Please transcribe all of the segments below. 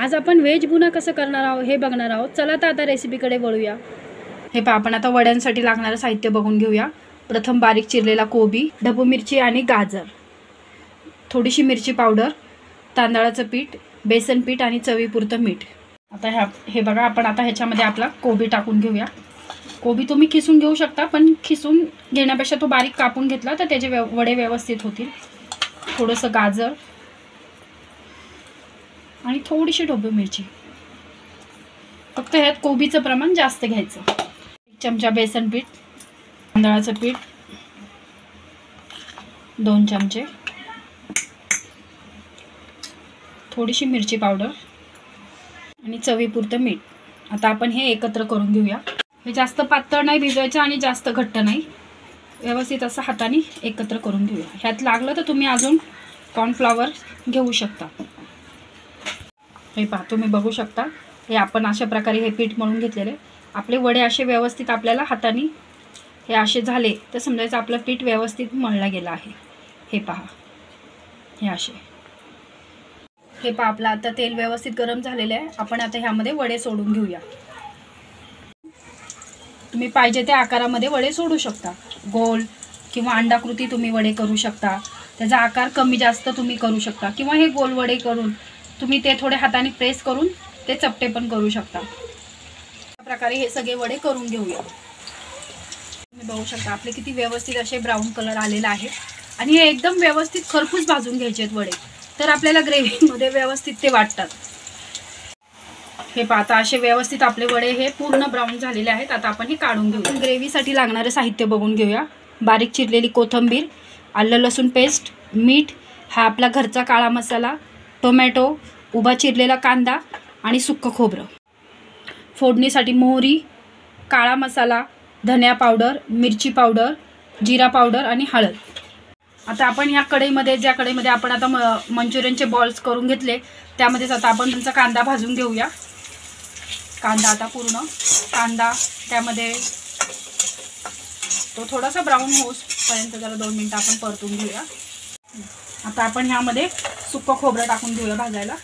आज आपण व्हेज बुना कसं करणार आहोत हे बघणार आहोत। चला तर आता रेसिपीकडे वळूया। हे पहा, आपण आता वड्यांसाठी लागणारं साहित्य बघून घेऊया। प्रथम बारीक चिरलेला कोबी, ढबू मिरची आणि गाजर, थोडीशी मिरची पावडर, तांदळाचं पीठ, बेसन पीठ आणि चवीपुरतं मीठ। आता हे बघा, आपण आता ह्याच्यामध्ये आपला कोबी टाकून घेऊया। कोबी तुम्ही खिसून घेऊ शकता, पण खिसून घेण्यापेक्षा तो बारीक कापून घेतला तर त्याचे वडे व्यवस्थित होतील। थोडंसं गाजर आणि थोडीशी ढबू मिरची, फक्त ह्यात कोबीचं प्रमाण जास्त घ्यायचं। 1 चमचा बेसन पीठ, तांदळाचं पीठ 2 चमचे, थोडीशी मिरची पावडर आणि चवीपुरतं मीठ। आता आपण हे एकत्र करून घेऊया। हे जास्त पातळ नाही भिजवायचं आणि जास्त घट्ट नाही, व्यवस्थित असं हाताने एकत्र करून घेऊया। ह्यात लागलं तर तुम्ही अजून कॉर्नफ्लॉवर घेऊ शकता। हे पहा, तुम्ही बघू शकता, हे आपण अशा प्रकारे हे पीठ मळून घेतलेले। आपले वडे असे व्यवस्थित आपल्याला हाताने हे असे झाले तर समजायचं आपलं पीठ व्यवस्थित मळलं गेलं आहे। हे पहा, हे असे। हे पहा, आपलं आता तेल व्यवस्थित गरम झालेलं आहे। आपण आता ह्यामध्ये वडे सोडून घेऊया। तुम्ही पाहिजे त्या आकारामध्ये वडे सोडू शकता। गोल किंवा अंडाकृती तुम्ही वडे करू शकता, त्याचा आकार कमी जास्त तुम्ही करू शकता, किंवा हे गोल वडे करून तुम्ही ते थोडे हाताने प्रेस करून ते चपटे पण करू शकता। अशा प्रकारे हे सगळे वडे करून घेऊया। तुम्ही बघू शकता आपले किती व्यवस्थित असे ब्राऊन कलर आलेला आहे आणि हे एकदम व्यवस्थित खरपूस भाजून घ्यायचे आहेत वडे, तर आपल्याला ग्रेव्हीमध्ये व्यवस्थित ते वाटतात। हे पाहता असे व्यवस्थित आपले वडे हे पूर्ण ब्राऊन झालेले आहेत। आता आपण हे काढून घेऊ। ग्रेव्हीसाठी लागणारे साहित्य बघून घेऊया। बारीक चिरलेली कोथिंबीर, आलं लसूण पेस्ट, मीठ, हा आपला घरचा काळा मसाला, टोमॅटो, उभा चिरलेला कांदा आणि सुक्कं खोबरं। फोडणीसाठी मोहरी, काळा मसाला, धनिया पावडर, मिरची पावडर, जिरा पावडर आणि हळद। आता आपण ह्या कढईमध्ये, ज्या कढईमध्ये आपण आता मंचुरियनचे बॉल्स करून घेतले, त्यामध्येच आता आपण त्यांचा कांदा भाजून घेऊया। कांदा आता पूर्ण कांदा त्यामध्ये तो थोडासा ब्राऊन होईपर्यंत जरा 2 मिनिटं आपण परतून घेऊया। आता आपण ह्यामध्ये सुक्कं खोबरं टाकून घेऊया भाजायला।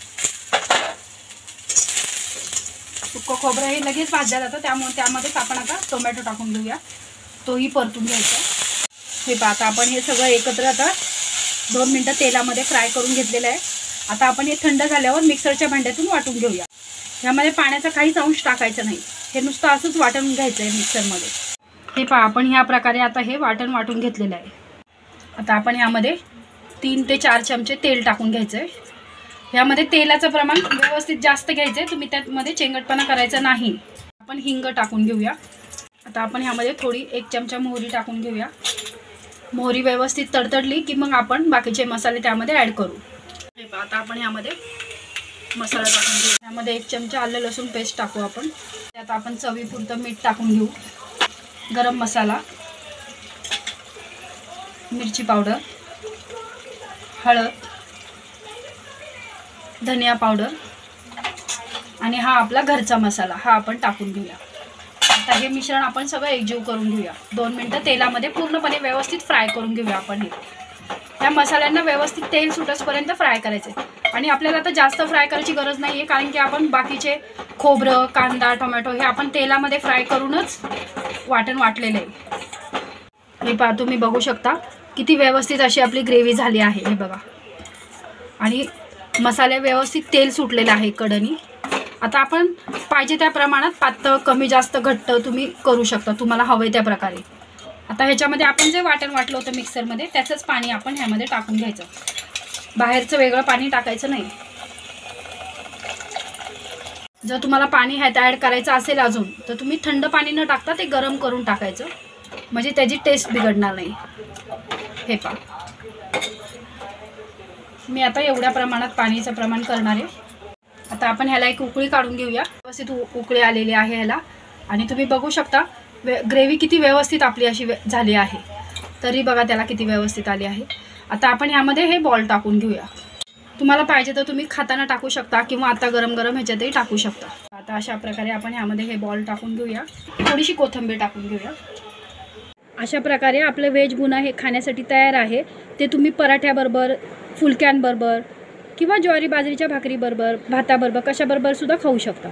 सुक्कं खोबरं हे लगेच भाजलं जातं, त्यामुळे त्यामध्येच आपण आता टोमॅटो टाकून घेऊया, तोही परतून घ्यायचा। हे पहा, आता आपण हे सगळं एकत्र आता 2 मिनिटं तेलामध्ये फ्राय करून घेतलेलं आहे। आता आपण हे थंड झाल्यावर मिक्सरच्या भांड्यातून वाटून घेऊया। ह्यामध्ये पाण्याचा काहीच अंश टाकायचा नाही, हे नुसतं असंच वाटून घ्यायचं आहे मिक्सरमध्ये। हे पहा, आपण ह्या प्रकारे आता हे वाटून घेतलेलं आहे। आता आपण ह्यामध्ये 3 ते 4 चमचे तेल टाकून घ्यायचं आहे। ह्यामध्ये तेलाचं प्रमाण व्यवस्थित जास्त घ्यायचं आहे, तुम्ही त्यामध्ये चेंगटपणा करायचा नाही। आपण हिंग टाकून घेऊया। आता आपण ह्यामध्ये थोडी 1 चमचा मोहरी टाकून घेऊया। मोहरी व्यवस्थित तडतडली की मग आपण बाकीचे मसाले त्यामध्ये ॲड करू। हे पहा, आता आपण ह्यामध्ये मसाला टाकून घेऊ। त्यामध्ये 1 चमचा आलं लसूण पेस्ट टाकू आपण। त्यात आपण चवीपुरतं मीठ टाकून घेऊ, गरम मसाला, मिरची पावडर, हळद, धनिया पावडर आणि हा आपला घरचा मसाला, हा आपण टाकून घेऊया। आता हे मिश्रण आपण सगळं एकजीव करून घेऊया। 2 मिनिटं तेलामध्ये पूर्णपणे व्यवस्थित फ्राय करून घेऊया आपण। ह्या मसाल्यांना व्यवस्थित तेल सुटसपर्यंत फ्राय करायचे आणि आपल्याला आता जास्त फ्राय करायची गरज नाही आहे, कारण की आपण बाकीचे खोबरं, कांदा, टोमॅटो हे आपण तेलामध्ये फ्राय करूनच वाटलेलं आहे। हे पहा, तुम्ही बघू शकता किती व्यवस्थित अशी आपली ग्रेव्ही झाली आहे। हे बघा, आणि मसाले व्यवस्थित तेल सुटलेलं आहे कढईनी। आता आपण पाहिजे त्या प्रमाणात पातळ, कमी जास्त घट्ट तुम्ही करू शकता, तुम्हाला हवे त्या प्रकारे। आता ह्याच्यामध्ये आपण जे वाटलं होतं मिक्सरमध्ये, त्याचंच पाणी आपण ह्यामध्ये टाकून घ्यायचं, बाहेरचं वेगळं पाणी टाकायचं नाही। जर तुम्हाला पाणी ह्यात ॲड करायचं असेल अजून, तर तुम्ही थंड पाणी न टाकता ते गरम करून टाकायचं, म्हणजे त्याची टेस्ट बिघडणार नाही। हे पहा, मी आता एवढ्या प्रमाणात पाणीचं प्रमाण करणार आहे। आता आपण ह्याला एक उकळी काढून घेऊया। व्यवस्थित उकळी आलेली आहे ह्याला, आणि तुम्ही बघू शकता ग्रेव्ही किती व्यवस्थित आपली अशी झाली आहे, तरी बघा त्याला किती व्यवस्थित आली आहे। आता आपण ह्यामध्ये हे बॉल टाकून घेऊया। तुम्हाला पाहिजे तर तुम्ही खाताना टाकू शकता, किंवा आता गरम गरम ह्याच्यातही टाकू शकता। आता अशा प्रकारे आपण ह्यामध्ये हे बॉल टाकून घेऊया, थोडीशी कोथिंबीर टाकून घेऊया। अशा प्रकारे आपलं व्हेज बुना हे खाण्यासाठी तयार आहे। ते तुम्ही पराठ्याबरोबर, फुलक्यांबरोबर किंवा ज्वारी बाजरीच्या भाकरीबरोबर भाताबरोबर कशाबरोबर सुद्धा खाऊ शकता.